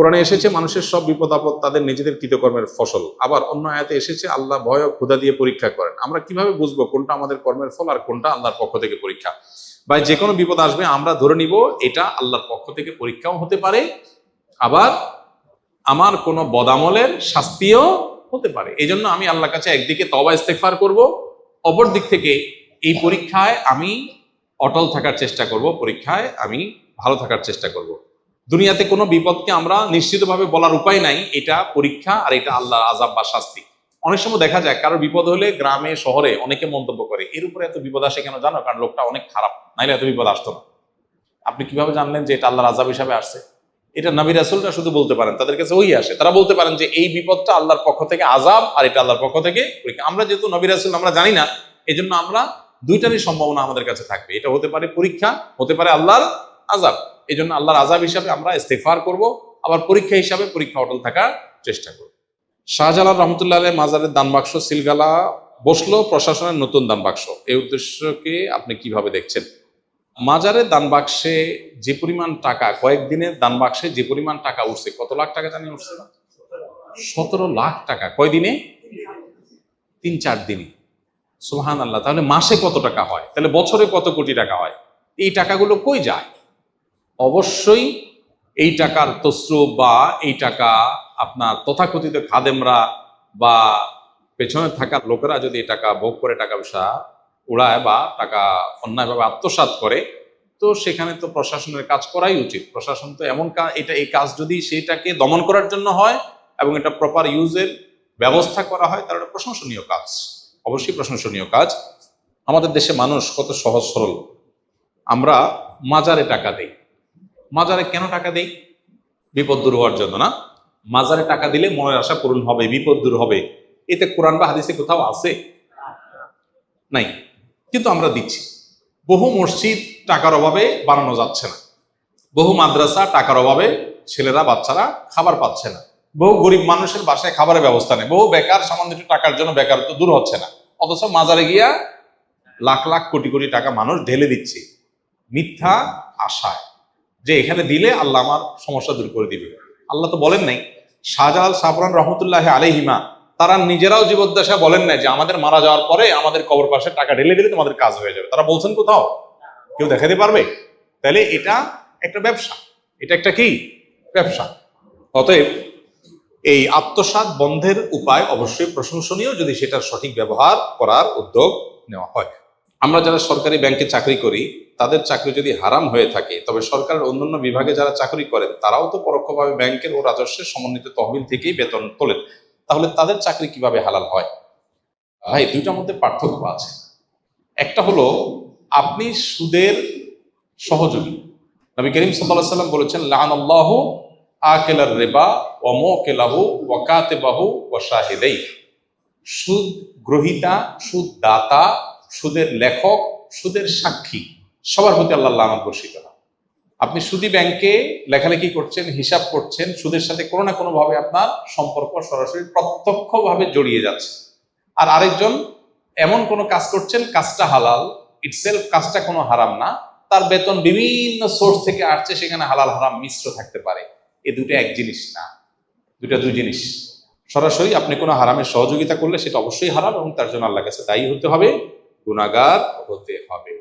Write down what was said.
কোরআনে এসেছে মানুষের সব বিপদ আপদ তাদের নিজেদের কৃতকর্মের ফসল। আবার অন্য আয়াতে এসেছে আল্লাহ ভয় ও ক্ষুধা দিয়ে পরীক্ষা করেন। আমরা কিভাবে বুঝবো কোনটা আমাদের কর্মের ফল আর কোনটা আল্লাহর পক্ষ থেকে পরীক্ষা? বা যে কোনো বিপদ আসবে আমরা ধরে নিব এটা আল্লাহর পক্ষ থেকে পরীক্ষাও হতে পারে, আবার আমার কোনো বদামলের শাস্তিও হতে পারে। এই জন্য আমি আল্লাহর কাছে একদিকে তওবা ইস্তেগফার করব, অপর দিক থেকে এই পরীক্ষায় আমি অটল থাকার চেষ্টা করব, পরীক্ষায় আমি ভালো থাকার চেষ্টা করব। দুনিয়াতে কোনো বিপদকে আমরা নিশ্চিতভাবে বলার উপায় নাই এটা পরীক্ষা আর এটা আল্লাহর আযাব বা শাস্তি। অনেক সময় দেখা যায় কারো বিপদ হলে গ্রামে শহরে অনেকে মন্তব্য করে এর উপরে এত বিপদ আসে কেন জানো? কারণ লোকটা অনেক খারাপ, নাইলে এত বিপদ আসতো না। আপনি কিভাবে জানলেন যে এটা আল্লাহর আযাব হিসাবে আসছে? এটা নবী রাসূলরা শুধু বলতে পারেন, তাদের কাছে ওই আসে, তারা বলতে পারেন যে এই বিপদটা আল্লাহর পক্ষ থেকে আযাব আর এটা আল্লাহর পক্ষ থেকে পরীক্ষা। আমরা যেহেতু নবী রাসূল আমরা জানি না, এজন্য আমরা দুইটারই সম্ভাবনা আমাদের কাছে থাকবে। এটা হতে পারে পরীক্ষা, হতে পারে আল্লাহর আযাব। এই জন্য আল্লাহর আযাব হিসাবে আমরা ইস্তেগফার করব, আবার পরীক্ষা হিসাবে পরীক্ষা অটল থাকার চেষ্টা করব। শাহজালাল রহমতুল্লাহ আলাইহি মাজারের দান বাক্স সিলগালা বসলো প্রশাসনের নতুন দান বাক্স, এই উদ্দেশ্যকে আপনি কিভাবে দেখছেন? মাজারের দান বাক্সে যে পরিমাণ টাকা, কয়েকদিনের দান বাক্সে যে পরিমাণ টাকা উঠছে, কত লাখ টাকা জানি উঠছে? 17 লাখ টাকা। কয়দিনে? 3-4 দিনে। সুবহানাল্লাহ। তাহলে মাসে কত টাকা হয়? তাহলে বছরে কত কোটি টাকা হয়? এই টাকাগুলো কই যায়? অবশ্যই এই টাকার তসরুপ বা এই টাকা আপনার তথাকথিত খাদেমরা বা পেছনে থাকা লোকেরা যদি এই টাকা ভোগ করে টাকা পয়সা উড়ায় বা টাকা অন্যায়ভাবে আত্মসাৎ করে, তো সেখানে তো প্রশাসনের কাজ করাই উচিত। প্রশাসন তো এমন এই কাজ যদি সেটাকে দমন করার জন্য হয় এবং এটা প্রপার ইউজের ব্যবস্থা করা হয়, তাহলে এটা প্রশংসনীয় কাজ, অবশ্যই প্রশংসনীয় কাজ। আমাদের দেশে মানুষ কত সহজ সরল। আমরা মাজারে টাকা দেই। মাজারে কেন টাকা দেই? বিপদ দূর হওয়ার জন্য না? মাজারে টাকা দিলে মনের আশা পূরণ হবে, বিপদ দূর হবে। এতে কোরআন বা হাদিসে কোথাও আছে? নাই, কিন্তু আমরা দিচ্ছি। বহু মসজিদ টাকার অভাবে বানানো যাচ্ছে না, বহু মাদ্রাসা টাকার অভাবে ছেলেরা বাচ্চারা খাবার পাচ্ছে না, বহু গরিব মানুষের বাসায় খাবারের ব্যবস্থা নেই, বহু বেকার সামান্য একটু টাকার জন্য বেকারত্ব দূর হচ্ছে না। অথচ মাজারে গিয়া লাখ লাখ কোটি কোটি টাকা মানুষ ঢেলে দিচ্ছে মিথ্যা আশায় যে এখানে দিলে আল্লাহ আমার সমস্যা দূর করে দিবে। আল্লাহ তো বলেন নাই। শাহজালাল সাবরান রহমতুল্লাহ আলাইহিমা তারা নিজেরাও জীবদ্দশা বলেন নাই যে আমাদের মারা যাওয়ার পরে আমাদের কবর পাশে টাকা ঢেলে দিলে তোমাদের কাজ হয়ে যাবে। তারা বলছেন কোথাও? কেউ দেখাতে পারবে? তাহলে এটা একটা ব্যবসা, এটা একটা কি ব্যবসা। অতএব এই আত্মসাৎ বন্ধের উপায় অবশ্যই প্রশংসনীয় যদি সেটার সঠিক ব্যবহার করার উদ্যোগ নেওয়া হয়। আমরা যারা সরকারি ব্যাংকে চাকরি করি, তাদের চাকরি যদি হারাম হয়ে থাকে, তবে সরকারের অন্যান্য বিভাগে যারা চাকরি করেন তারাও তো পরোক্ষভাবে ব্যাংকের ও রাজস্বের সমন্বিত তহবিল থেকেই বেতন তোলেন, তাহলে তাদের চাকরি কিভাবে হালাল হয়? ভাই, দুইটার মধ্যে পার্থক্য আছে। একটা হলো আপনি সুদের সহযোগী। নবী করিম সাল্লাল্লাহু আলাইহি ওয়াসাল্লাম বলেছেন, লাআনাল্লাহু আকিলার রিবা ওয়া মুকিলাহু ওয়া কাতিবাহু ওয়া শাহিদাইহি। সুদ গ্রহীতা, সুদ দাতা, সুদের লেখক, সুদের সাক্ষী, সবার প্রতি আল্লাহ লানত বর্ষিত হয়। আপনি সুদী ব্যাংকে লেখালেখি করছেন, হিসাব করছেন, সুদের সাথে কোনো না কোনো ভাবে আপনার সম্পর্ক সরাসরি প্রত্যক্ষভাবে জড়িয়ে যাচ্ছে। আর আরেকজন এমন কোনো কাজ করছেন, কাজটা হালাল ইটসেলফ, কাজটা কোনো হারাম না, তার বেতন বিভিন্ন সোর্স থেকে আসছে, সেখানে হালাল হারাম মিশ্র থাকতে পারে। এই দুটো এক জিনিস না, দুটা দুই জিনিস। সরাসরি আপনি কোনো হারামের সহযোগিতা করলে সেটা অবশ্যই হারাম এবং তার জন্য আল্লাহর কাছে দায়ী হতে হবে, গুনাহগার হতে হবে।